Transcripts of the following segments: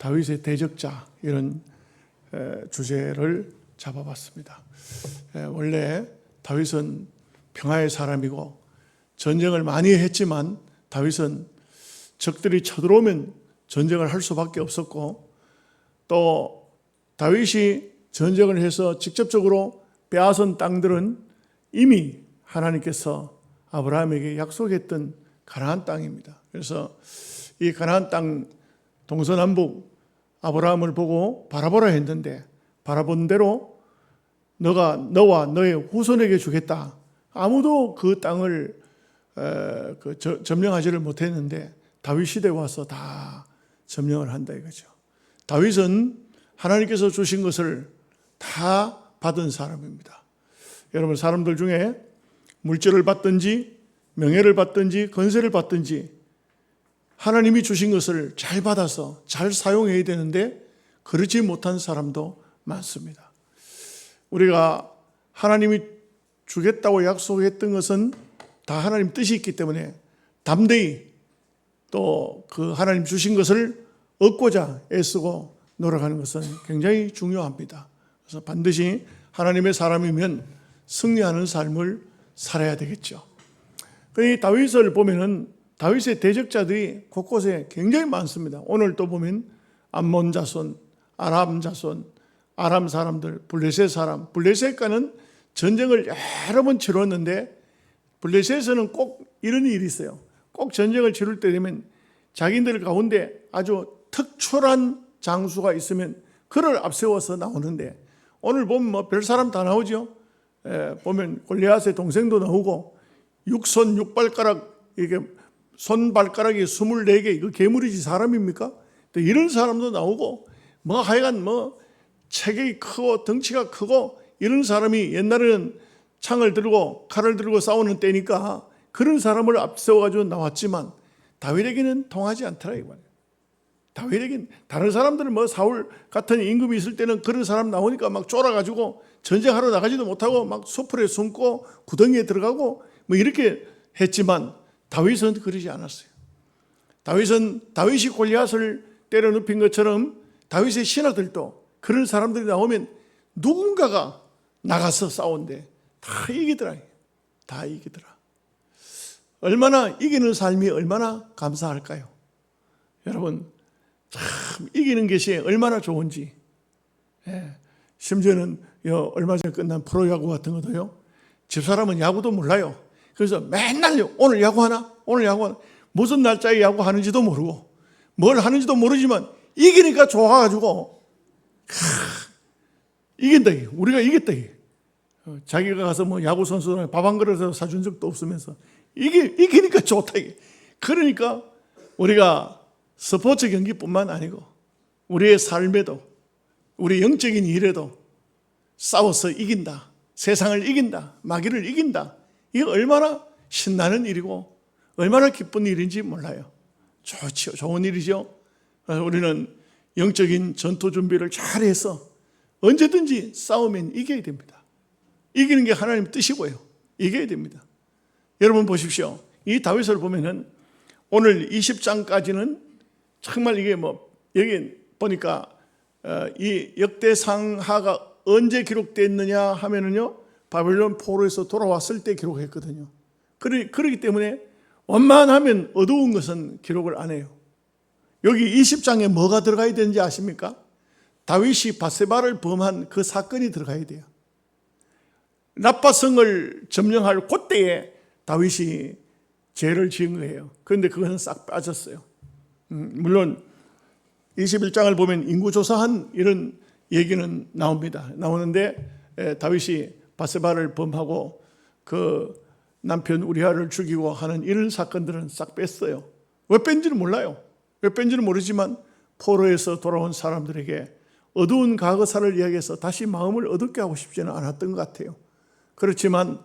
다윗의 대적자 이런 주제를 잡아봤습니다. 원래 다윗은 평화의 사람이고 전쟁을 많이 했지만 다윗은 적들이 쳐들어오면 전쟁을 할 수밖에 없었고, 또 다윗이 전쟁을 해서 직접적으로 빼앗은 땅들은 이미 하나님께서 아브라함에게 약속했던 가나안 땅입니다. 그래서 이 가나안 땅 동서남북 아브라함을 보고 바라보라 했는데, 바라본 대로 너와 너의 후손에게 주겠다. 아무도 그 땅을 점령하지를 못했는데 다윗 시대에 와서 다 점령을 한다 이거죠. 다윗은 하나님께서 주신 것을 다 받은 사람입니다. 여러분, 사람들 중에 물질을 받든지 명예를 받든지 건세를 받든지 하나님이 주신 것을 잘 받아서 잘 사용해야 되는데 그렇지 못한 사람도 많습니다. 우리가 하나님이 주겠다고 약속했던 것은 다 하나님 뜻이 있기 때문에 담대히 또 그 하나님 주신 것을 얻고자 애쓰고 노력하는 것은 굉장히 중요합니다. 그래서 반드시 하나님의 사람이면 승리하는 삶을 살아야 되겠죠. 이 다윗을 보면은 다윗의 대적자들이 곳곳에 굉장히 많습니다. 오늘 또 보면 암몬 자손, 아람 자손, 아람 사람들, 블레셋 사람, 블레셋과는 전쟁을 여러 번 치렀는데 블레셋에서는 꼭 이런 일이 있어요. 꼭 전쟁을 치를 때 되면 자기들 가운데 아주 특출한 장수가 있으면 그를 앞세워서 나오는데, 오늘 보면 뭐 별 사람 다 나오죠. 보면 골리앗의 동생도 나오고, 육손 육발가락, 이게 손발가락이 24개, 이거 괴물이지 사람입니까? 또 이런 사람도 나오고, 뭐 하여간 뭐 체격이 크고 덩치가 크고 이런 사람이 옛날에는 창을 들고 칼을 들고 싸우는 때니까 그런 사람을 앞세워가지고 나왔지만 다윗에게는 통하지 않더라 이거예요. 다윗에게는 다른 사람들은 뭐 사울 같은 임금이 있을 때는 그런 사람 나오니까 막 쫄아가지고 전쟁하러 나가지도 못하고 막 수풀에 숨고 구덩이에 들어가고 뭐 이렇게 했지만 다윗은 그러지 않았어요. 다윗이 골리앗을 때려 눕힌 것처럼 다윗의 신하들도 그런 사람들이 나오면 누군가가 나가서 싸운데 다 이기더라. 다 이기더라. 얼마나 이기는 삶이 얼마나 감사할까요? 여러분, 참 이기는 것이 얼마나 좋은지. 심지어는 얼마 전에 끝난 프로야구 같은 것도요, 집사람은 야구도 몰라요. 그래서 맨날 오늘 야구하나? 오늘 야구하나? 무슨 날짜에 야구하는지도 모르고 뭘 하는지도 모르지만 이기니까 좋아가지고 이긴다. 우리가 이겼다. 자기가 가서 뭐 야구 선수들 밥 한 그릇 사준 적도 없으면서 이기니까 좋다. 그러니까 우리가 스포츠 경기뿐만 아니고 우리의 삶에도 우리 영적인 일에도 싸워서 이긴다. 세상을 이긴다. 마귀를 이긴다. 이게 얼마나 신나는 일이고 얼마나 기쁜 일인지 몰라요. 좋죠. 좋은 일이죠. 우리는 영적인 전투 준비를 잘해서 언제든지 싸우면 이겨야 됩니다. 이기는 게 하나님 뜻이고요. 이겨야 됩니다. 여러분 보십시오. 이 다윗을 보면은 오늘 20장까지는 정말 이게 뭐 여기 보니까 이 역대상하가 언제 기록됐느냐 하면은요, 바벨론 포로에서 돌아왔을 때 기록했거든요. 그렇기 때문에 원만하면 어두운 것은 기록을 안 해요. 여기 20장에 뭐가 들어가야 되는지 아십니까? 다윗이 밧세바를 범한 그 사건이 들어가야 돼요. 라빠성을 점령할 그때에 다윗이 죄를 지은 거예요. 그런데 그것은 싹 빠졌어요. 물론 21장을 보면 인구조사한 이런 얘기는 나오는데 다윗이 밧세바를 범하고 그 남편 우리아를 죽이고 하는 이런 사건들은 싹 뺐어요. 왜 뺀지는 몰라요. 왜 뺀지는 모르지만 포로에서 돌아온 사람들에게 어두운 과거사를 이야기해서 다시 마음을 어둡게 하고 싶지는 않았던 것 같아요. 그렇지만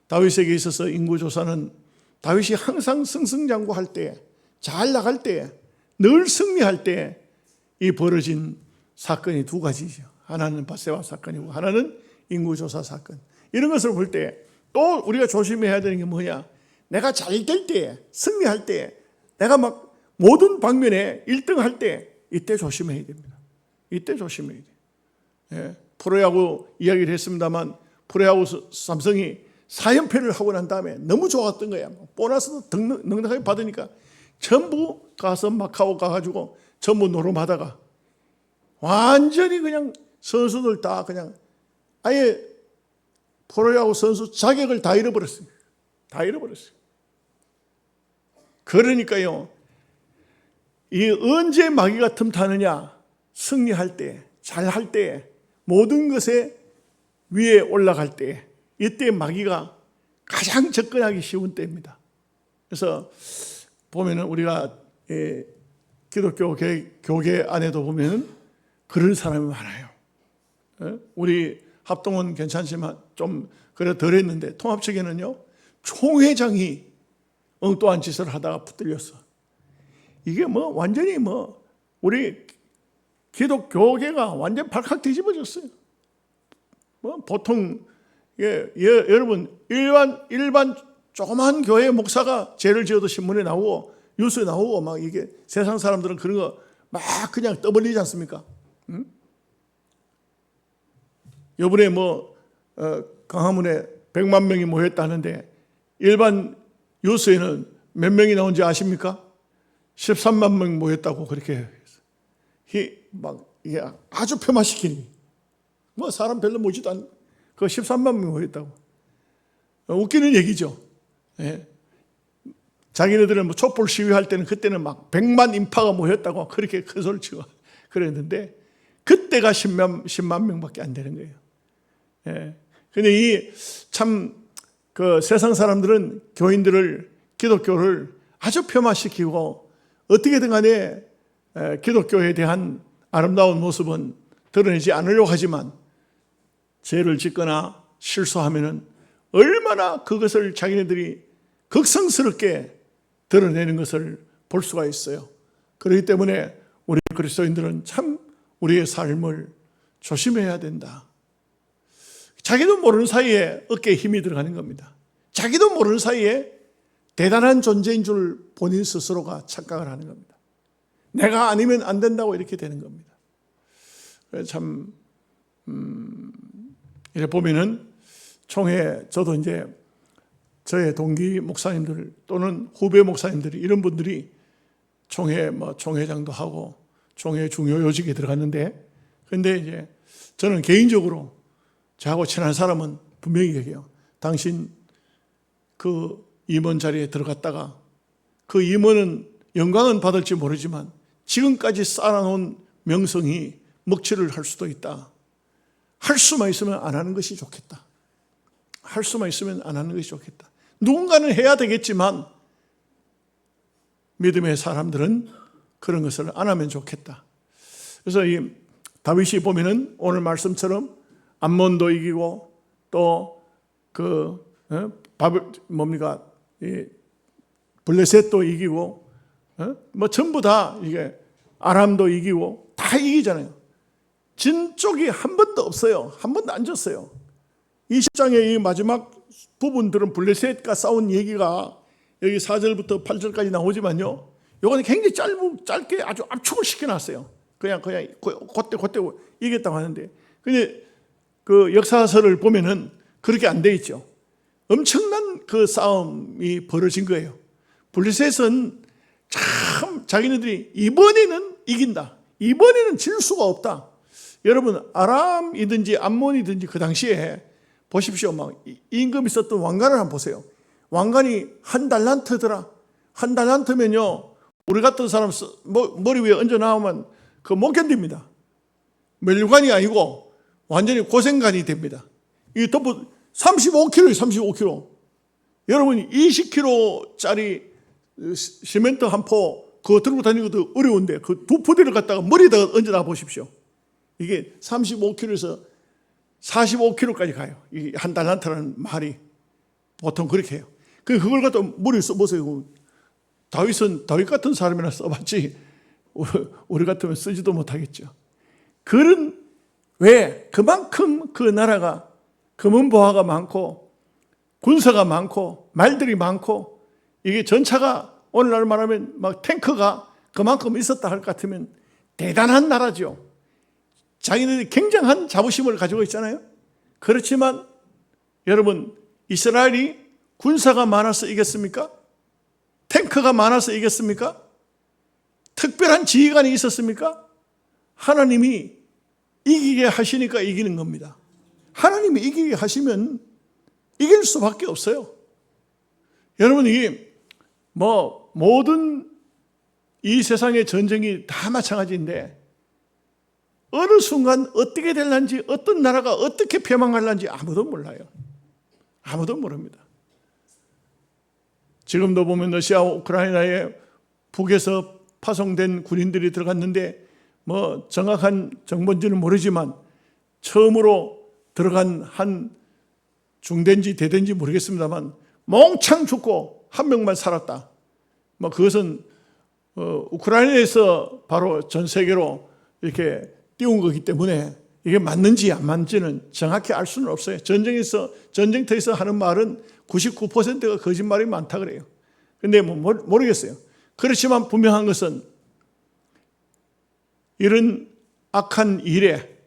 다윗에게 있어서 인구조사는 다윗이 항상 승승장구할 때, 잘 나갈 때, 늘 승리할 때 이 벌어진 사건이 두 가지죠. 하나는 밧세바 사건이고 하나는 인구조사 사건. 이런 것을 볼 때 또 우리가 조심해야 되는 게 뭐냐? 내가 잘 될 때, 승리할 때, 내가 막 모든 방면에 1등 할 때 이때 조심해야 됩니다. 이때 조심해야 돼요. 예, 프로야구 이야기를 했습니다만 프로야구 삼성이 4연패를 하고 난 다음에 너무 좋았던 거야. 보너스도 넉넉하게 받으니까 전부 가서 마카오 가가지고 전부 노름하다가 완전히 그냥 선수들 다 그냥 아예 프로야구 선수 자격을 다 잃어버렸어요. 다 잃어버렸어요. 그러니까요, 이 언제 마귀가 틈타느냐? 승리할 때, 잘할 때, 모든 것에 위에 올라갈 때, 이때 마귀가 가장 접근하기 쉬운 때입니다. 그래서 보면은 우리가 기독교 교계 안에도 보면은 그런 사람이 많아요. 우리 합동은 괜찮지만 좀 그래 덜 했는데 통합 측에는요, 총회장이 엉뚱한 짓을 하다가 붙들렸어. 이게 완전히 우리 기독교계가 완전 발칵 뒤집어졌어요. 보통 여러분 일반 조그만 교회 목사가 죄를 지어도 신문에 나오고 뉴스에 나오고 막 이게 세상 사람들은 그런 거 막 그냥 떠벌리지 않습니까? 응? 요번에 강화문에 100만 명이 모였다는데 일반 뉴스에는 몇 명이 나온지 아십니까? 13만 명 모였다고 그렇게 이게 아주 폄하시키니 사람 별로 모지도 않 그 13만 명 모였다고 웃기는 얘기죠. 예. 자기네들은 촛불 시위할 때는 그때는 막 100만 인파가 모였다고 그렇게 큰 소리 치고 그랬는데 그때가 10만 명밖에 안 되는 거예요. 예. 근데 이 참 그 세상 사람들은 교인들을 기독교를 아주 폄하시키고 어떻게든 간에 기독교에 대한 아름다운 모습은 드러내지 않으려고 하지만 죄를 짓거나 실수하면은 얼마나 그것을 자기네들이 극성스럽게 드러내는 것을 볼 수가 있어요. 그렇기 때문에 우리 그리스도인들은 참 우리의 삶을 조심해야 된다. 자기도 모르는 사이에 어깨에 힘이 들어가는 겁니다. 자기도 모르는 사이에 대단한 존재인 줄 본인 스스로가 착각을 하는 겁니다. 내가 아니면 안 된다고 이렇게 되는 겁니다. 참 이래 보면은 총회 저도 이제 저의 동기 목사님들 또는 후배 목사님들이 이런 분들이 총회 총회장도 하고 총회 중요 요직에 들어갔는데 근데 이제 저는 개인적으로 저하고 친한 사람은 분명히 얘기해요. 당신 그 임원 자리에 들어갔다가 그 임원은 영광은 받을지 모르지만 지금까지 쌓아놓은 명성이 먹칠을 할 수도 있다. 할 수만 있으면 안 하는 것이 좋겠다. 할 수만 있으면 안 하는 것이 좋겠다. 누군가는 해야 되겠지만 믿음의 사람들은 그런 것을 안 하면 좋겠다. 그래서 이 다윗이 보면은 오늘 말씀처럼 암몬도 이기고 또 블레셋도 이기고 전부 다 이게 아람도 이기고 다 이기잖아요. 진 쪽이 한 번도 없어요. 한 번도 안 졌어요. 20장의 이 마지막 부분들은 블레셋과 싸운 얘기가 여기 4절부터 8절까지 나오지만요. 이거는 굉장히 짧게 아주 압축을 시켜놨어요. 그냥 그때 이겼다고 하는데. 근데 그 역사서를 보면은 그렇게 안 돼 있죠. 엄청난 그 싸움이 벌어진 거예요. 블레셋은 참 자기네들이 이번에는 이긴다. 이번에는 질 수가 없다. 여러분 아람이든지 암몬이든지 그 당시에 보십시오. 막 임금 있었던 왕관을 한번 보세요. 왕관이 한 달란트더라. 한 달란트면요. 우리 같은 사람 머리 위에 얹어 나오면 그거 못 견딥니다. 멸관이 아니고 완전히 고생관이 됩니다. 이 덮어 35kg예요. 35kg. 여러분 20kg짜리 시멘트 한 포 그거 들고 다니기도 어려운데 그 두 포대를 갖다가 머리에다가 얹어놔 보십시오. 이게 35kg에서 45kg까지 가요. 이 한 달란트라는 말이 보통 그렇게 해요. 그걸 갖다 머리에 써보세요. 다윗 같은 사람이나 써봤지 우리 같으면 쓰지도 못하겠죠. 왜? 그만큼 그 나라가 검은보화가 많고 군사가 많고 말들이 많고 이게 전차가 오늘날 말하면 막 탱크가 그만큼 있었다 할 것 같으면 대단한 나라죠. 자기들이 굉장한 자부심을 가지고 있잖아요. 그렇지만 여러분, 이스라엘이 군사가 많아서 이겼습니까? 탱크가 많아서 이겼습니까? 특별한 지휘관이 있었습니까? 하나님이 이기게 하시니까 이기는 겁니다. 하나님이 이기게 하시면 이길 수밖에 없어요. 여러분이 모든 이 세상의 전쟁이 다 마찬가지인데 어느 순간 어떻게 될런지, 어떤 나라가 어떻게 패망할런지 아무도 몰라요. 아무도 모릅니다. 지금도 보면 러시아 우크라이나에 북에서 파송된 군인들이 들어갔는데 정확한 정보인지는 모르지만 처음으로 들어간 한 중대인지 대대인지 모르겠습니다만 몽창 죽고 한 명만 살았다. 그것은 우크라이나에서 바로 전 세계로 이렇게 띄운 거기 때문에 이게 맞는지 안 맞는지는 정확히 알 수는 없어요. 전쟁터에서 하는 말은 99%가 거짓말이 많다 그래요. 근데 모르겠어요. 그렇지만 분명한 것은 이런 악한 일에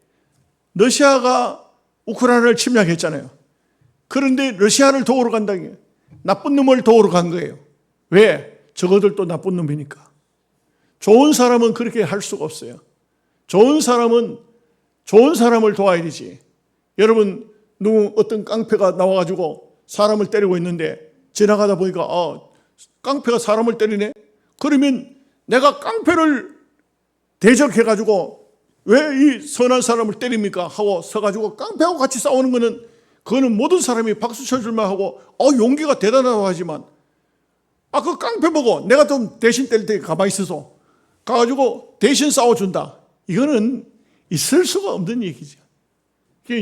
러시아가 우크라이나를 침략했잖아요. 그런데 러시아를 도우러 간다는 게 나쁜 놈을 도우러 간 거예요. 왜? 저거들도 나쁜 놈이니까. 좋은 사람은 그렇게 할 수가 없어요. 좋은 사람은 좋은 사람을 도와야 되지. 여러분, 어떤 깡패가 나와가지고 사람을 때리고 있는데 지나가다 보니까 깡패가 사람을 때리네? 그러면 내가 깡패를 대적해가지고 왜 이 선한 사람을 때립니까? 하고 서가지고 깡패하고 같이 싸우는 거는 그거는 모든 사람이 박수 쳐줄만 하고 용기가 대단하다고 하지만 그 깡패 보고 내가 좀 대신 때릴 때 가만히 있어서 가가지고 대신 싸워준다. 이거는 있을 수가 없는 얘기죠.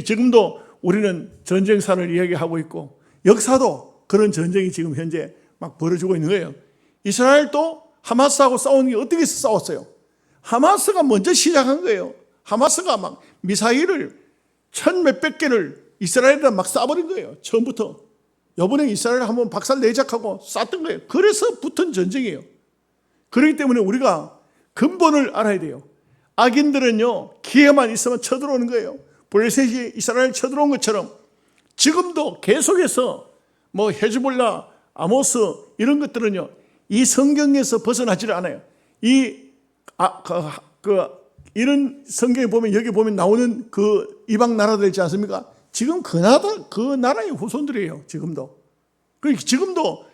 지금도 우리는 전쟁사를 이야기하고 있고 역사도 그런 전쟁이 지금 현재 막 벌어지고 있는 거예요. 이스라엘도 하마스하고 싸우는 게 어떻게 해서 싸웠어요? 하마스가 먼저 시작한 거예요. 하마스가 막 미사일을 1,000몇백 개를 이스라엘에다 막 쏴버린 거예요. 처음부터. 이번에 이스라엘 한번 박살 내작하고 쐈던 거예요. 그래서 붙은 전쟁이에요. 그렇기 때문에 우리가 근본을 알아야 돼요. 악인들은요, 기회만 있으면 쳐들어오는 거예요. 블레셋이 이스라엘 쳐들어온 것처럼 지금도 계속해서 헤즈볼라, 아모스 이런 것들은요, 이 성경에서 벗어나지를 않아요. 이런 성경에 보면 여기 보면 나오는 그 이방 나라들 있지 않습니까? 지금 그 나라의 후손들이에요. 지금도. 지금도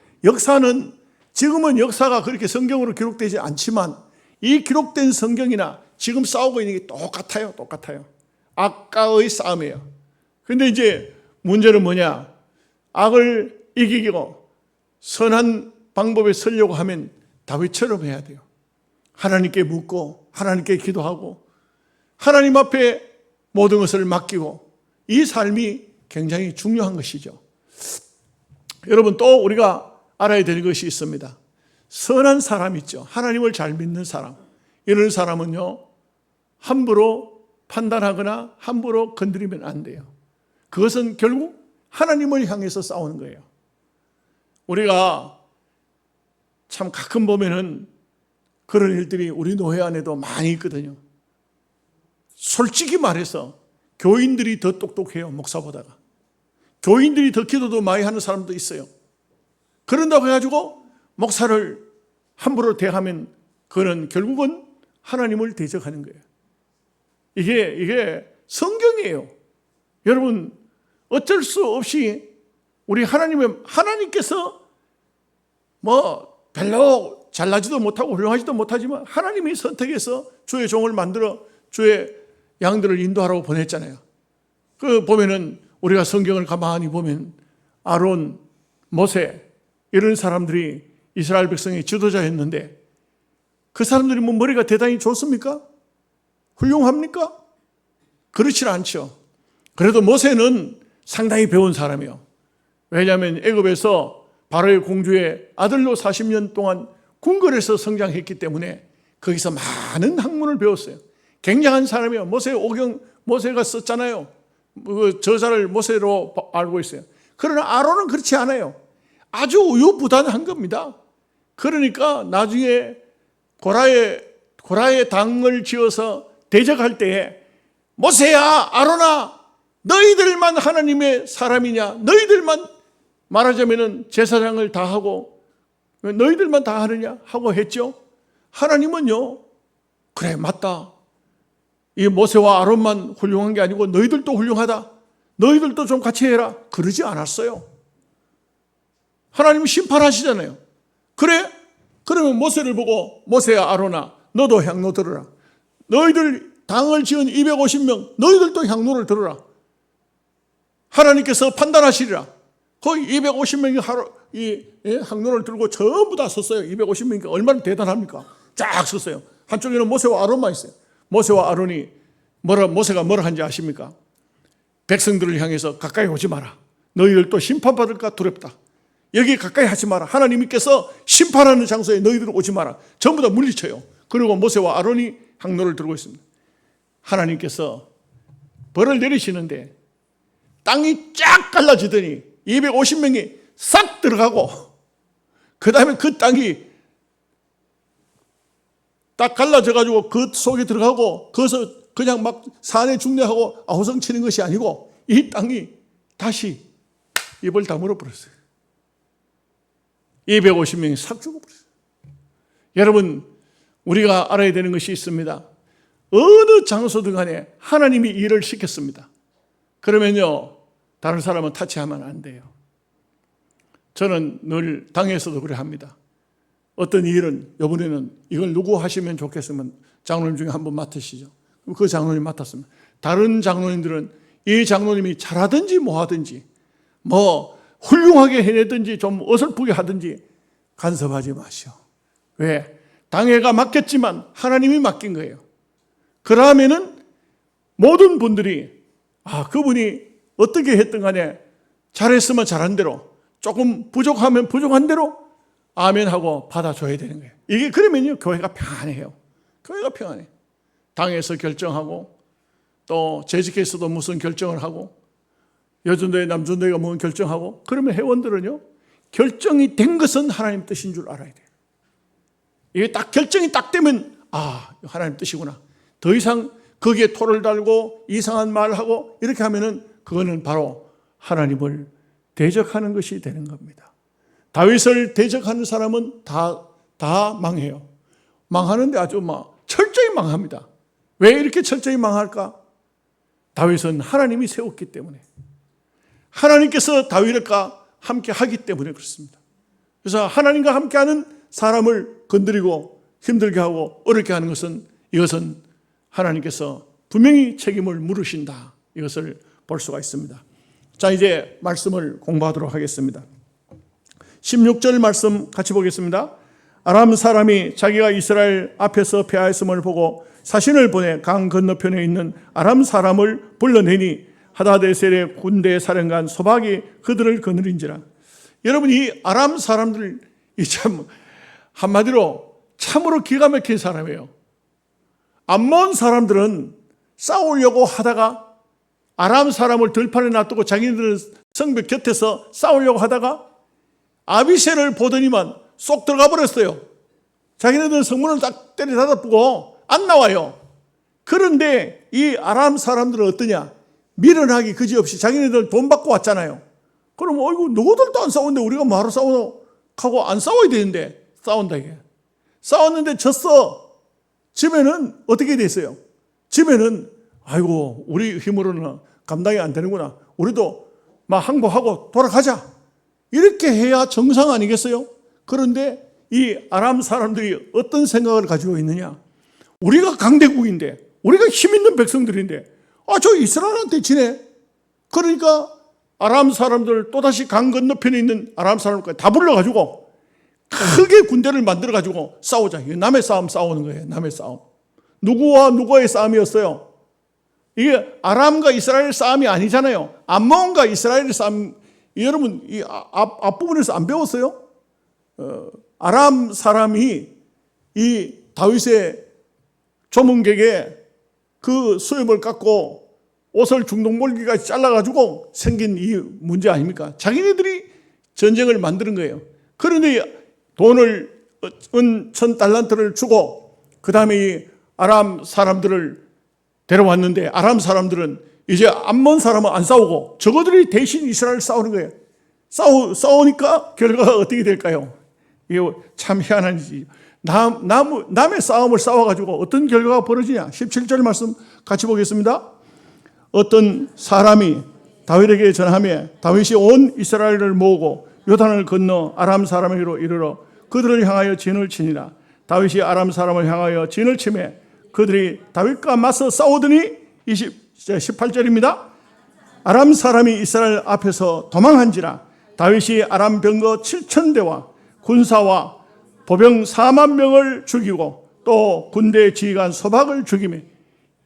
지금은 역사가 그렇게 성경으로 기록되지 않지만 이 기록된 성경이나 지금 싸우고 있는 게 똑같아요. 악과의 싸움이에요. 근데 이제 문제는 뭐냐? 악을 이기고 선한 방법에 서려고 하면 다윗처럼 해야 돼요. 하나님께 묻고 하나님께 기도하고 하나님 앞에 모든 것을 맡기고 이 삶이 굉장히 중요한 것이죠. 여러분, 또 우리가 알아야 될 것이 있습니다. 선한 사람 있죠. 하나님을 잘 믿는 사람. 이런 사람은요, 함부로 판단하거나 함부로 건드리면 안 돼요. 그것은 결국 하나님을 향해서 싸우는 거예요. 우리가 참 가끔 보면은 그런 일들이 우리 노회 안에도 많이 있거든요. 솔직히 말해서 교인들이 더 똑똑해요, 목사보다가. 교인들이 더 기도도 많이 하는 사람도 있어요. 그런다고 해가지고 목사를 함부로 대하면 그는 결국은 하나님을 대적하는 거예요. 이게 성경이에요. 여러분, 어쩔 수 없이 우리 하나님께서 별로 잘나지도 못하고 훌륭하지도 못하지만 하나님이 선택해서 주의 종을 만들어 주의 양들을 인도하라고 보냈잖아요. 보면은 우리가 성경을 가만히 보면 아론, 모세 이런 사람들이 이스라엘 백성의 지도자였는데 그 사람들이 머리가 대단히 좋습니까? 훌륭합니까? 그렇지 않죠. 그래도 모세는 상당히 배운 사람이에요. 왜냐하면 애굽에서 바로의 공주의 아들로 40년 동안 궁궐에서 성장했기 때문에 거기서 많은 학문을 배웠어요. 굉장한 사람이에요. 모세가 썼잖아요. 저자를 모세로 알고 있어요. 그러나 아론은 그렇지 않아요. 아주 우유부단한 겁니다. 그러니까 나중에 고라의 고라의 당을 지어서 대적할 때에 모세야 아론아 너희들만 하나님의 사람이냐, 너희들만 말하자면 제사장을 다 하고 너희들만 다 하느냐 하고 했죠. 하나님은요, 그래 맞다, 이 모세와 아론만 훌륭한 게 아니고 너희들도 훌륭하다, 너희들도 좀 같이 해라, 그러지 않았어요. 하나님 심판하시잖아요. 그래? 그러면 모세를 보고 모세야 아론아 너도 향로 들어라, 너희들 당을 지은 250명 너희들도 향로를 들어라, 하나님께서 판단하시리라. 거의 250명이 이 향로를 들고 전부 다 섰어요. 250명이 얼마나 대단합니까? 쫙 섰어요. 한쪽에는 모세와 아론만 있어요. 모세와 아론이 모세가 뭐라 한지 아십니까? 백성들을 향해서 가까이 오지 마라, 너희들 또 심판받을까 두렵다, 여기 가까이 하지 마라, 하나님께서 심판하는 장소에 너희들 오지 마라, 전부 다 물리쳐요. 그리고 모세와 아론이 향로를 들고 있습니다. 하나님께서 벌을 내리시는데 땅이 쫙 갈라지더니 250명이 싹 들어가고, 그 다음에 그 땅이 딱 갈라져가지고 그 속에 들어가고, 거기서 그냥 막 산에 중대하고 아우성 치는 것이 아니고 이 땅이 다시 입을 다물어 버렸어요. 250명이 싹 죽어버렸어요. 여러분, 우리가 알아야 되는 것이 있습니다. 어느 장소든 간에 하나님이 일을 시켰습니다. 그러면요, 다른 사람은 타치하면 안 돼요. 저는 늘 당에서도 그래 합니다. 어떤 일은 이번에는 이걸 누구 하시면 좋겠으면 장로님 중에 한 분 맡으시죠. 그럼 그 장로님 맡았습니다. 다른 장로님들은 이 장로님이 잘하든지 뭐하든지 뭐 훌륭하게 해내든지 좀 어설프게 하든지 간섭하지 마시오. 왜? 당회가 맡겼지만 하나님이 맡긴 거예요. 그러면은 모든 분들이 그분이 어떻게 했든 간에 잘했으면 잘한 대로, 조금 부족하면 부족한 대로 아멘하고 받아줘야 되는 거예요. 이게 그러면요, 교회가 평안해요. 교회가 평안해요. 당에서 결정하고 또 재직에서도 무슨 결정을 하고 여전도회 남전도회가 무슨 결정하고, 그러면 회원들은요, 결정이 된 것은 하나님 뜻인 줄 알아야 돼요. 이게 딱 결정이 딱 되면 하나님 뜻이구나. 더 이상 거기에 토를 달고 이상한 말을 하고 이렇게 하면은 그거는 바로 하나님을 대적하는 것이 되는 겁니다. 다윗을 대적하는 사람은 다 망해요. 망하는데 아주 철저히 망합니다. 왜 이렇게 철저히 망할까? 다윗은 하나님이 세웠기 때문에, 하나님께서 다윗과 함께 하기 때문에 그렇습니다. 그래서 하나님과 함께하는 사람을 건드리고 힘들게 하고 어렵게 하는 것은, 이것은 하나님께서 분명히 책임을 물으신다, 이것을 볼 수가 있습니다. 자, 이제 말씀을 공부하도록 하겠습니다. 16절 말씀 같이 보겠습니다. 아람 사람이 자기가 이스라엘 앞에서 패하였음을 보고 사신을 보내 강 건너편에 있는 아람 사람을 불러내니 하다데셀의 군대 사령관 소박이 그들을 거느린지라. 여러분, 이 아람 사람들 참 한마디로 참으로 기가 막힌 사람이에요. 암몬 사람들은 싸우려고 하다가 아람 사람을 들판에 놔두고 자기들은 성벽 곁에서 싸우려고 하다가 아비새를 보더니만 쏙 들어가 버렸어요. 자기네들은 성문을 딱 때려 닫아보고 안 나와요. 그런데 이 아람 사람들은 어떠냐? 미련하기 그지없이 자기네들 돈 받고 왔잖아요. 그럼 어이구 너희들도 안 싸우는데 우리가 뭐하러 싸우노? 하고 안 싸워야 되는데 싸운다 이게. 싸웠는데 졌어. 지면은 어떻게 됐어요? 지면은 아이고 우리 힘으로는 감당이 안 되는구나. 우리도 막 항복하고 돌아가자. 이렇게 해야 정상 아니겠어요? 그런데 이 아람 사람들이 어떤 생각을 가지고 있느냐? 우리가 강대국인데, 우리가 힘 있는 백성들인데, 저 이스라엘한테 지네. 그러니까 아람 사람들 또다시 강 건너편에 있는 아람 사람들까지 다 불러가지고 크게 군대를 만들어가지고 싸우자. 남의 싸움 싸우는 거예요. 남의 싸움. 누구와 누구의 싸움이었어요? 이게 아람과 이스라엘 싸움이 아니잖아요. 암몬과 이스라엘의 싸움. 여러분 이 앞부분에서 안 배웠어요? 아람 사람이 이 다윗의 조문객에 그 수염을 깎고 옷을 중동몰기까지 잘라가지고 생긴 이 문제 아닙니까? 자기네들이 전쟁을 만드는 거예요. 그런데 돈을 은 1000달란트를 주고 그 다음에 이 아람 사람들을 데려왔는데 아람 사람들은 이제 암몬 사람은 안 싸우고 저거들이 대신 이스라엘을 싸우는 거예요. 싸우니까 결과가 어떻게 될까요? 이거 참 희한한 일이지. 남의 싸움을 싸워가지고 어떤 결과가 벌어지냐? 17절 말씀 같이 보겠습니다. 어떤 사람이 다윗에게 전하며 다윗이 온 이스라엘을 모으고 요단을 건너 아람 사람에게로 이르러 그들을 향하여 진을 치니라. 다윗이 아람 사람을 향하여 진을 치매 그들이 다윗과 맞서 싸우더니 18절입니다. 아람 사람이 이스라엘 앞에서 도망한지라. 다윗이 아람 병거 7,000대와 군사와 보병 4만 명을 죽이고 또 군대 지휘관 소박을 죽이며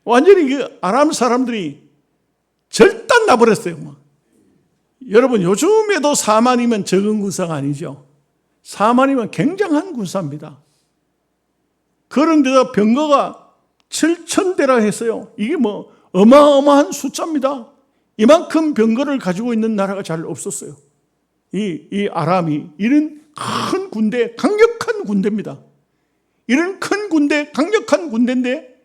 완전히 그 아람 사람들이 절단 나버렸어요. 여러분 요즘에도 4만이면 적은 군사가 아니죠. 4만이면 굉장한 군사입니다. 그런데도 병거가 7,000대라 했어요. 이게 뭐 어마어마한 숫자입니다. 이만큼 병거를 가지고 있는 나라가 잘 없었어요. 이 아람이 이런 큰 군대, 강력한 군대입니다. 이런 큰 군대, 강력한 군대인데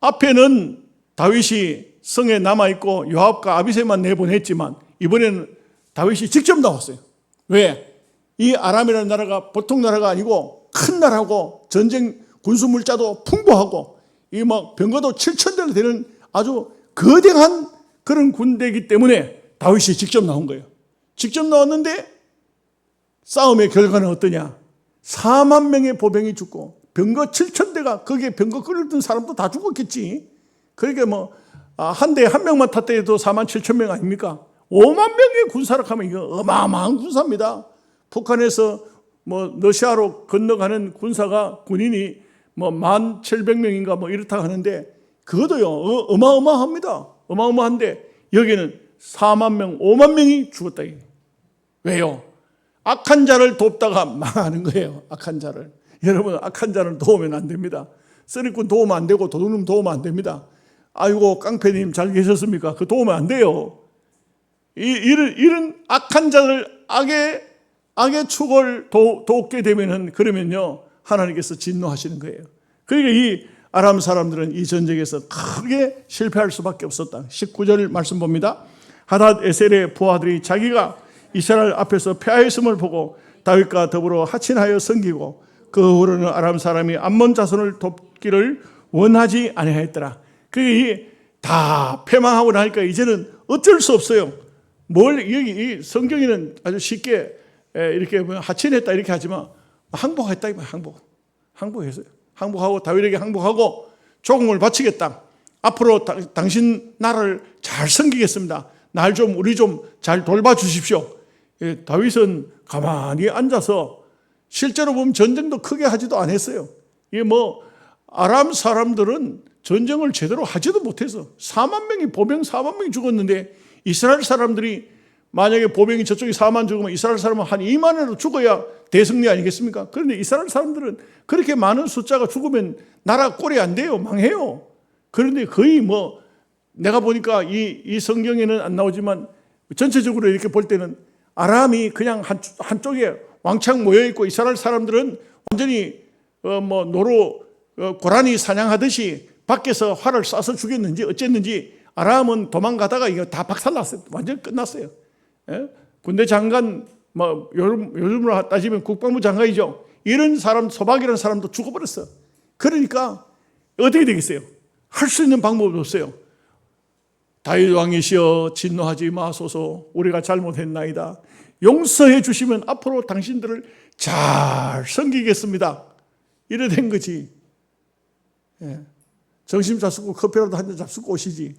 앞에는 다윗이 성에 남아있고 요압과 아비새만 내보냈지만 이번에는 다윗이 직접 나왔어요. 왜? 이 아람이라는 나라가 보통 나라가 아니고 큰 나라고 전쟁 군수물자도 풍부하고 이 막 병거도 7,000대나 되는 아주 거대한 그런 군대이기 때문에 다윗이 직접 나온 거예요. 직접 나왔는데 싸움의 결과는 어떠냐? 4만 명의 보병이 죽고 병거 7,000대가 거기에 병거 끌던 사람도 다 죽었겠지. 그러니까 뭐 한 대에 한 명만 탔대도 4만 7천 명 아닙니까? 5만 명의 군사력 하면 이거 어마어마한 군사입니다. 북한에서 뭐 러시아로 건너가는 군인이 뭐 1,700명인가 뭐 이렇다 하는데 그것도요 어마어마합니다. 어마어마한데 여기는 4만 명, 5만 명이 죽었다. 왜요? 악한 자를 돕다가 망하는 거예요. 악한 자를. 여러분 악한 자를 도우면 안 됩니다. 쓰리꾼 도우면 안 되고 도둑놈 도우면 안 됩니다. 아이고 깡패님 잘 계셨습니까? 그 도우면 안 돼요. 이런 악한 자를 악의 축을 돕게 되면은 그러면요 하나님께서 진노하시는 거예요. 그러니까 이 아람 사람들은 이 전쟁에서 크게 실패할 수밖에 없었다. 19절 말씀 봅니다. 하닷 에셀의 부하들이 자기가 이스라엘 앞에서 패하였음을 보고 다윗과 더불어 하친하여 섬기고 그 후로는 아람 사람이 암몬 자손을 돕기를 원하지 아니하였더라. 그게 다 패망하고 나니까 이제는 어쩔 수 없어요. 여기 이 성경에는 아주 쉽게 이렇게 하친했다 이렇게 하지만 항복했다 이거 항복했어요. 항복하고 다윗에게 항복하고 조공을 바치겠다. 앞으로 당신 나라를 잘 섬기겠습니다. 우리 좀 잘 돌봐주십시오. 다윗은 가만히 앉아서 실제로 보면 전쟁도 크게 하지도 않았어요. 이게 뭐 아람 사람들은 전쟁을 제대로 하지도 못해서 4만 명이 보병 4만 명이 죽었는데 이스라엘 사람들이 만약에 보병이 저쪽에 4만 죽으면 이스라엘 사람은 한 2만이라도 죽어야 대승리 아니겠습니까? 그런데 이스라엘 사람들은 그렇게 많은 숫자가 죽으면 나라 꼴이 안 돼요. 망해요. 그런데 거의 뭐 내가 보니까 이 성경에는 안 나오지만 전체적으로 이렇게 볼 때는 아람이 그냥 한쪽에 왕창 모여있고 이스라엘 사람들은 완전히 고라니 사냥하듯이 밖에서 활을 쏴서 죽였는지 어쨌는지 아람은 도망가다가 이거 다 박살났어요. 완전 끝났어요. 예? 군대 장관 요즘으로 따지면 국방부 장관이죠. 이런 사람 소박이라는 사람도 죽어버렸어. 그러니까 어떻게 되겠어요? 할 수 있는 방법이 없어요. 다윗 왕이시여 진노하지 마소서 우리가 잘못했나이다. 용서해 주시면 앞으로 당신들을 잘 섬기겠습니다. 이래 된 거지. 예. 점심 잡수고 커피라도 한 잔 잡수고 오시지.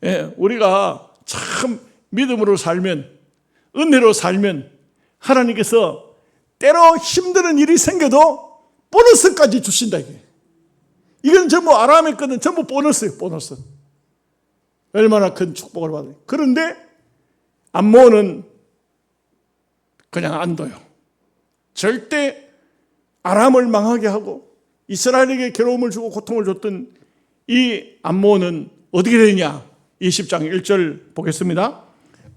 예, 우리가 참 믿음으로 살면 은혜로 살면 하나님께서 때로 힘드는 일이 생겨도 보너스까지 주신다 이게. 이건 전부 아람의 거는 전부 보너스예요. 보너스. 얼마나 큰 축복을 받아요. 그런데 암몬은 그냥 안 둬요. 절대 아람을 망하게 하고 이스라엘에게 괴로움을 주고 고통을 줬던 이 암몬은 어떻게 되느냐? 20장 1절 보겠습니다.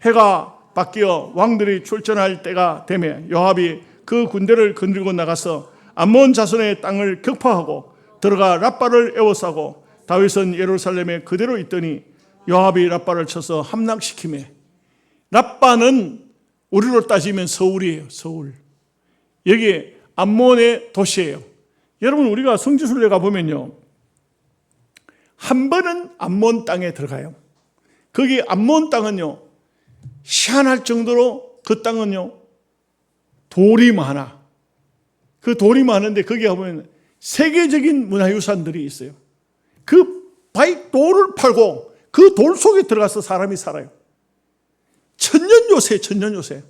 해가 바뀌어 왕들이 출전할 때가 되매 요압이 그 군대를 건드리고 나가서 암몬 자손의 땅을 격파하고 들어가 랍바를 에워싸고 다윗은 예루살렘에 그대로 있더니 요압이 랍바를 쳐서 함락시키매. 랍바는 우리로 따지면 서울이에요. 서울. 여기 암몬의 도시예요. 여러분, 우리가 성지순례 가보면요, 한 번은 암몬 땅에 들어가요. 거기 암몬 땅은요, 희한할 정도로 그 땅은요, 돌이 많아. 그 돌이 많은데 거기 가보면 세계적인 문화유산들이 있어요. 그 돌을 팔고 그 돌 속에 들어가서 사람이 살아요. 천년요새.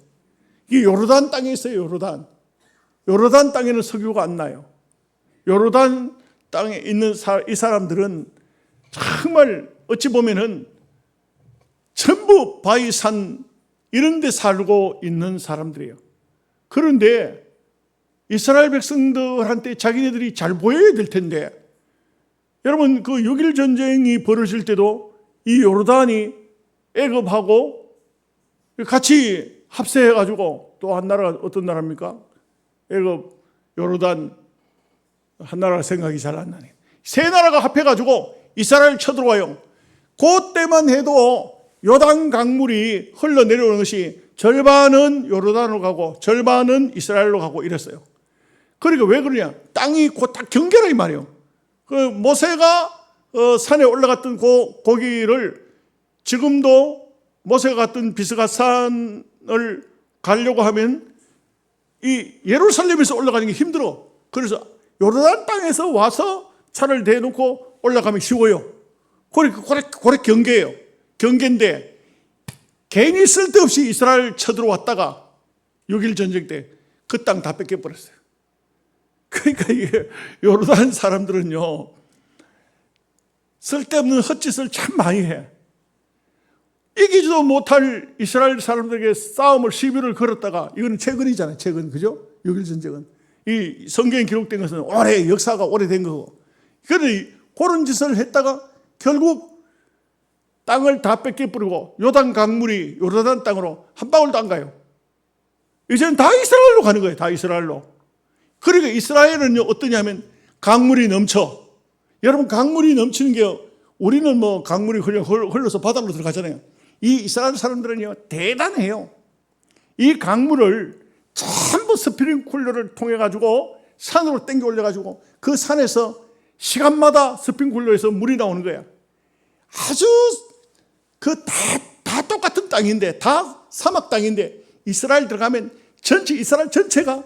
이게 요르단 땅에 있어요. 요르단 땅에는 석유가 안 나요. 요르단 땅에 있는 이 사람들은 정말 어찌 보면은 전부 바위산 이런 데 살고 있는 사람들이에요. 그런데 이스라엘 백성들한테 자기네들이 잘 보여야 될 텐데, 여러분, 그 6.1 전쟁이 벌어질 때도 이 요르단이 애굽하고 같이 합세해가지고, 또 한 나라가 어떤 나라입니까? 애굽, 요르단, 한 나라가 생각이 잘 안 나네. 세 나라가 합해가지고 이스라엘 쳐들어와요. 그때만 해도 요단 강물이 흘러내려오는 것이 절반은 요르단으로 가고 절반은 이스라엘로 가고 이랬어요. 그러니까 왜 그러냐? 땅이 곧 다 경계라 이 말이에요. 그 모세가 산에 올라갔던 거기를 지금도 모세가 갔던 비스가산을 가려고 하면 이 예루살렘에서 올라가는 게 힘들어. 그래서 요르단 땅에서 와서 차를 대놓고 올라가면 쉬워요. 그래 경계예요. 경계인데 괜히 쓸데없이 이스라엘 쳐들어왔다가 6.1 전쟁 때 그 땅 다 뺏겨버렸어요. 그러니까 이게 요르단 사람들은요, 쓸데없는 헛짓을 참 많이 해. 이기지도 못할 이스라엘 사람들에게 싸움을 시비를 걸었다가, 이거는 최근이잖아요. 최근, 그죠? 6.1 전쟁은. 이 성경에 기록된 것은 역사가 오래된 거고. 그런데 그런 짓을 했다가 결국 땅을 다 뺏겨버리고 요단 강물이 요르단 땅으로 한 방울도 안 가요. 이제는 다 이스라엘로 가는 거예요. 다 이스라엘로. 그러니까 이스라엘은 어떠냐면 강물이 넘쳐. 여러분, 강물이 넘치는 게, 우리는 뭐 강물이 흘러서 바다로 들어가잖아요. 이 이스라엘 사람들은요, 대단해요. 이 강물을 전부 스프링쿨러를 통해 가지고 산으로 땡겨 올려 가지고 그 산에서 시간마다 스프링쿨러에서 물이 나오는 거야. 아주 다 똑같은 땅인데, 다 사막 땅인데, 이스라엘 들어가면 이스라엘 전체가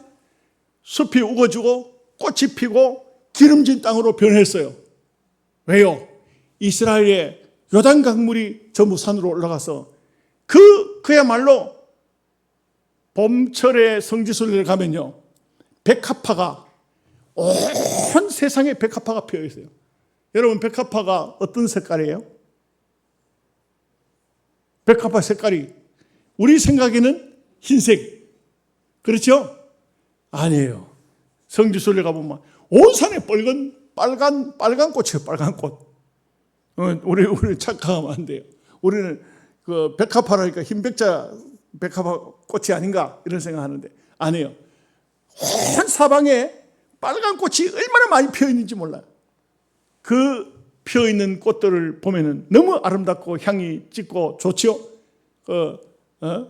숲이 우거지고 꽃이 피고 기름진 땅으로 변했어요. 왜요? 이스라엘의 요단 강물이 전부 산으로 올라가서 그야말로 봄철에 성지순례를 가면요, 백합화가 온 세상에 백합화가 피어 있어요. 여러분, 백합화가 어떤 색깔이에요? 백합화 색깔이 우리 생각에는 흰색, 그렇죠? 아니에요. 성지순례 가보면 온 산에 빨간 꽃이에요. 빨간 꽃. 우리 착각하면 안 돼요. 우리는 그 백합화라니까 흰 백자 백합화 꽃이 아닌가 이런 생각하는데 아니에요. 온 사방에 빨간 꽃이 얼마나 많이 피어 있는지 몰라요. 그 피어 있는 꽃들을 보면은 너무 아름답고 향이 짙고 좋지요.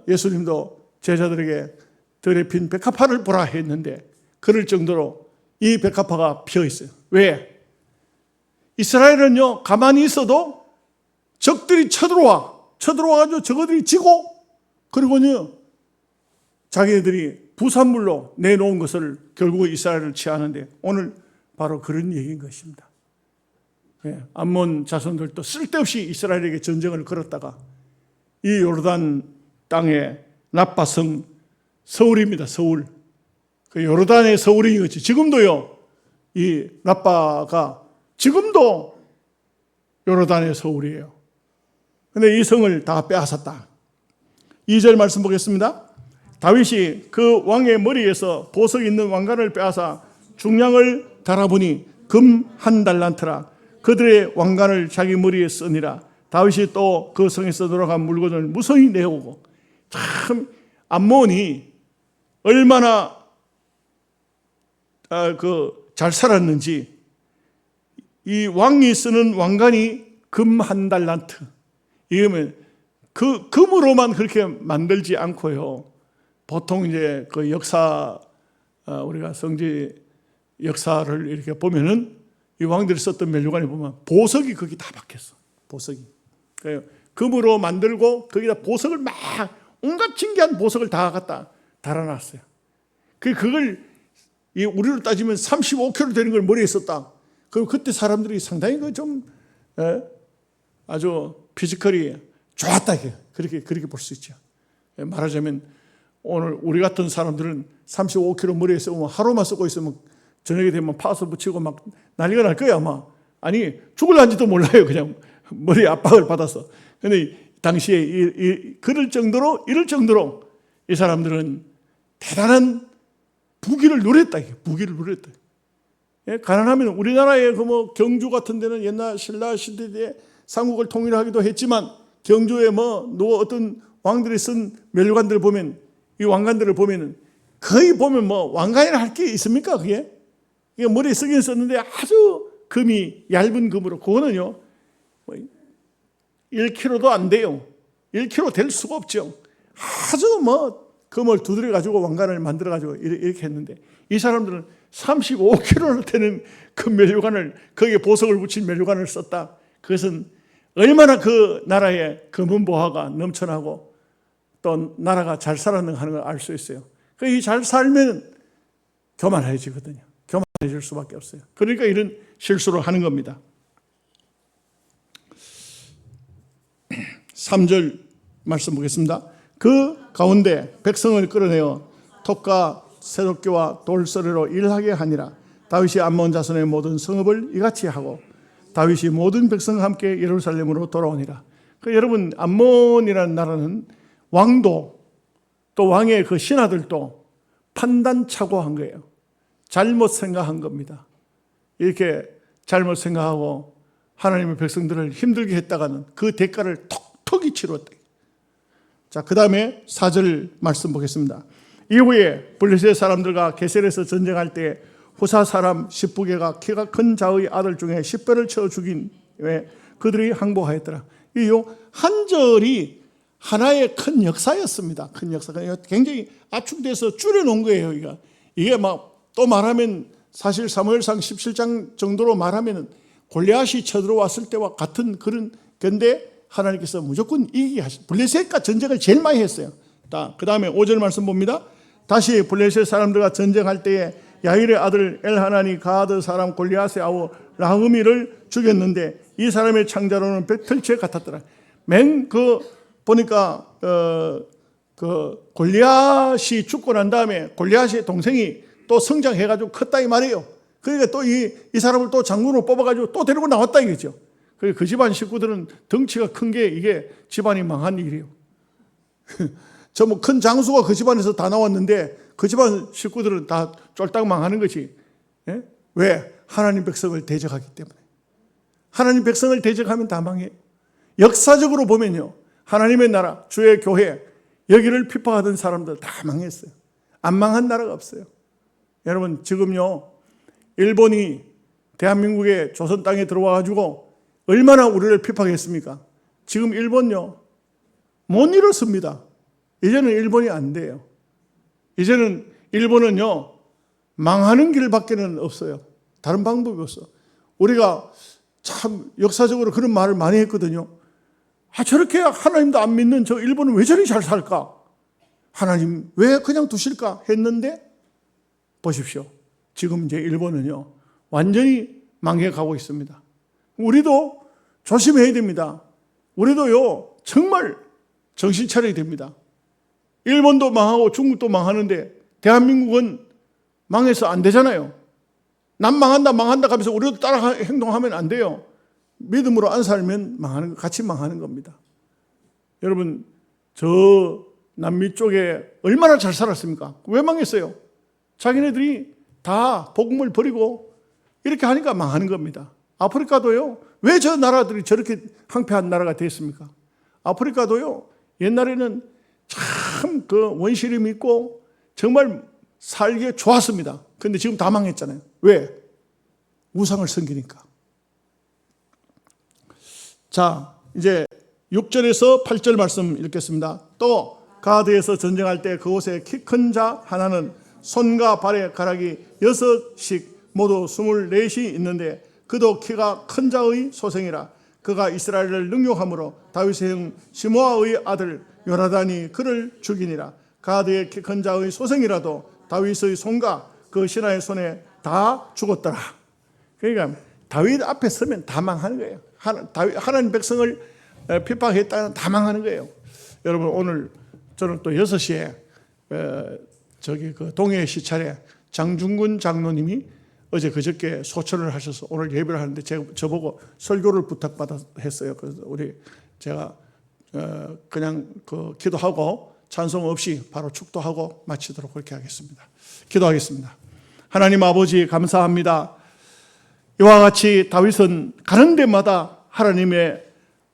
예수님도 제자들에게 들에 핀 백합화를 보라 했는데 그럴 정도로 이 백합화가 피어 있어요. 왜? 이스라엘은요, 가만히 있어도 적들이 쳐들어와가지고 저거들이 지고, 그리고요, 자기네들이 부산물로 내놓은 것을 결국 이스라엘을 취하는데 오늘 바로 그런 얘기인 것입니다. 암몬 자손들도 쓸데없이 이스라엘에게 전쟁을 걸었다가 이 요르단 땅의 랍바성, 서울입니다. 서울. 그 요르단의 서울인 거지. 지금도요, 이 랍바가 지금도 요르단의 서울이에요. 근데 이 성을 다 빼앗았다. 2절 말씀 보겠습니다. 다윗이 그 왕의 머리에서 보석 있는 왕관을 빼앗아 중량을 달아보니 금 1달란트라. 그들의 왕관을 자기 머리에 쓰니라. 다윗이 또 그 성에서 돌아간 물건을 무성히 내오고. 참 암몬이 얼마나 잘 살았는지, 이 왕이 쓰는 왕관이 금 한 달란트, 이거면 그 금으로만 그렇게 만들지 않고요. 보통 이제 그 역사, 우리가 성지 역사를 이렇게 보면은 이 왕들이 썼던 멜류관에 보면 보석이 거기 다 박혔어. 보석이. 금으로 만들고 거기다 보석을 막 온갖 신기한 보석을 다 갖다 달아놨어요. 그걸 우리로 따지면 35kg 되는 걸 머리에 썼다. 그리고 그때 사람들이 상당히 아주 피지컬이 좋았다. 그렇게 볼 수 있죠. 말하자면 오늘 우리 같은 사람들은 35kg 머리에 쓰면 하루만 쓰고 있으면 저녁에 되면 파스 붙이고 막 난리가 날 거야 아마. 아니 죽을란지도 몰라요. 그냥 머리에 압박을 받아서. 그런데 당시에 이럴 정도로 이 사람들은 대단한 부귀를 누렸다. 부귀를 누렸다. 가난하면 우리나라의 경주 같은 데는 옛날 신라 시대에 삼국을 통일하기도 했지만 경주에 어떤 왕들이 쓴 멸관들을 보면 이 왕관들을 보면은 거의 보면 왕관이라 할 게 있습니까? 그게 머리에 쓰긴 썼는데 아주 금이 얇은 금으로 그거는요 1kg도 안 돼요. 1kg 될 수가 없죠. 아주 금을 두드려 가지고 왕관을 만들어 가지고 이렇게 했는데 이 사람들은 35kg 되는 그 멸관을 거기에 보석을 붙인 멸관을 썼다. 그것은 얼마나 그 나라의 금은보화가 넘쳐나고 또 나라가 잘 살았는가 하는 걸 알 수 있어요. 이 잘 살면 교만해지거든요. 교만해질 수밖에 없어요. 그러니까 이런 실수를 하는 겁니다. 3절 말씀 보겠습니다. 그 가운데 백성을 끌어내어 톱과 새도끼와 돌서리로 일하게 하니라. 다윗이 암몬 자손의 모든 성읍을 이같이 하고 다윗이 모든 백성과 함께 예루살렘으로 돌아오니라. 여러분 암몬이라는 나라는 왕도 또 왕의 그 신하들도 판단착오한 거예요. 잘못 생각한 겁니다. 이렇게 잘못 생각하고 하나님의 백성들을 힘들게 했다가는 그 대가를 톡톡히 치렀다. 자, 그 다음에 4절 말씀 보겠습니다. 이후에 블레셋 사람들과 게셀에서 전쟁할 때 후사 사람 십부개가 키가 큰 자의 아들 중에 10배를 쳐 죽인 왜 그들이 항복하였더라. 이 한 절이 하나의 큰 역사였습니다. 큰 역사가 굉장히 압축돼서 줄여놓은 거예요. 이게 또 말하면 사실 사무엘상 17장 정도로 말하면 골리앗이 쳐들어왔을 때와 같은 그런 건데 하나님께서 무조건 이기게 하셨어요. 블레셋과 전쟁을 제일 많이 했어요. 그 다음에 5절 말씀 봅니다. 다시 블레셋 사람들과 전쟁할 때에 야일의 아들 엘하나니 가드 사람 골리앗의 아우 라흐미를 죽였는데 이 사람의 창자로는 백털채 같았더라. 보니까 골리앗이 죽고 난 다음에 골리앗의 동생이 또 성장해가지고 컸다 이 말이에요. 그러니까 또 이 사람을 또 장군으로 뽑아가지고 또 데리고 나왔다 이거죠. 그 집안 식구들은 덩치가 큰 게 이게 집안이 망한 일이에요. 저 큰 장수가 그 집안에서 다 나왔는데 그 집안 식구들은 다 쫄딱 망하는 거지. 왜? 하나님 백성을 대적하기 때문에. 하나님 백성을 대적하면 다 망해요. 역사적으로 보면요. 하나님의 나라, 주의 교회, 여기를 핍박하던 사람들 다 망했어요. 안 망한 나라가 없어요. 여러분 지금요. 일본이 대한민국의 조선 땅에 들어와가지고 얼마나 우리를 핍박했습니까? 지금 일본요. 못 일었습니다. 이제는 일본이 안 돼요. 이제는 일본은요. 망하는 길밖에는 없어요. 다른 방법이 없어. 우리가 참 역사적으로 그런 말을 많이 했거든요. 저렇게 하나님도 안 믿는 저 일본은 왜 저리 잘 살까? 하나님 왜 그냥 두실까? 했는데 보십시오. 지금 이제 일본은요. 완전히 망해가고 있습니다. 우리도 조심해야 됩니다. 우리도요. 정말 정신 차려야 됩니다. 일본도 망하고 중국도 망하는데 대한민국은 망해서 안 되잖아요. 남 망한다 하면서 우리도 따라 행동하면 안 돼요. 믿음으로 안 살면 같이 망하는 겁니다. 여러분, 저 남미 쪽에 얼마나 잘 살았습니까? 왜 망했어요? 자기네들이 다 복음을 버리고 이렇게 하니까 망하는 겁니다. 아프리카도요. 왜 저 나라들이 저렇게 황폐한 나라가 됐습니까? 아프리카도요. 옛날에는 참 그 원시를 믿고 정말 살기에 좋았습니다. 근데 지금 다 망했잖아요. 왜? 우상을 섬기니까. 자, 이제 6절에서 8절 말씀 읽겠습니다. 또 가드에서 전쟁할 때 그곳에 키 큰 자 하나는 손과 발의 가락이 6씩 모두 24이 있는데 그도 키가 큰 자의 소생이라. 그가 이스라엘을 능욕함으로 다윗의 형 시므아의 아들 요나단이 그를 죽이니라. 가드의 키 큰 자의 소생이라도 다윗의 손과 그 신하의 손에 다 죽었더라. 그러니까 다윗 앞에 서면 다 망하는 거예요. 하나님 백성을 핍박했다는 다 망하는 거예요. 여러분, 오늘 저는 또 6시에 그 동해 시찰에 장중근 장로님이 어제 그저께 소천을 하셔서 오늘 예배를 하는데 저보고 설교를 부탁받아 했어요. 그래서 제가 그냥 그 기도하고 찬송 없이 바로 축도하고 마치도록 그렇게 하겠습니다. 기도하겠습니다. 하나님 아버지 감사합니다. 이와 같이 다윗은 가는 데마다 하나님의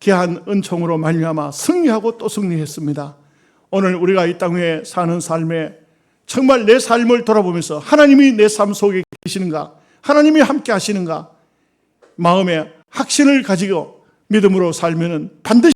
귀한 은총으로 말미암아 승리하고 또 승리했습니다. 오늘 우리가 이 땅 위에 사는 삶에 정말 내 삶을 돌아보면서 하나님이 내 삶 속에 계시는가, 하나님이 함께 하시는가, 마음에 확신을 가지고 믿음으로 살면은 반드시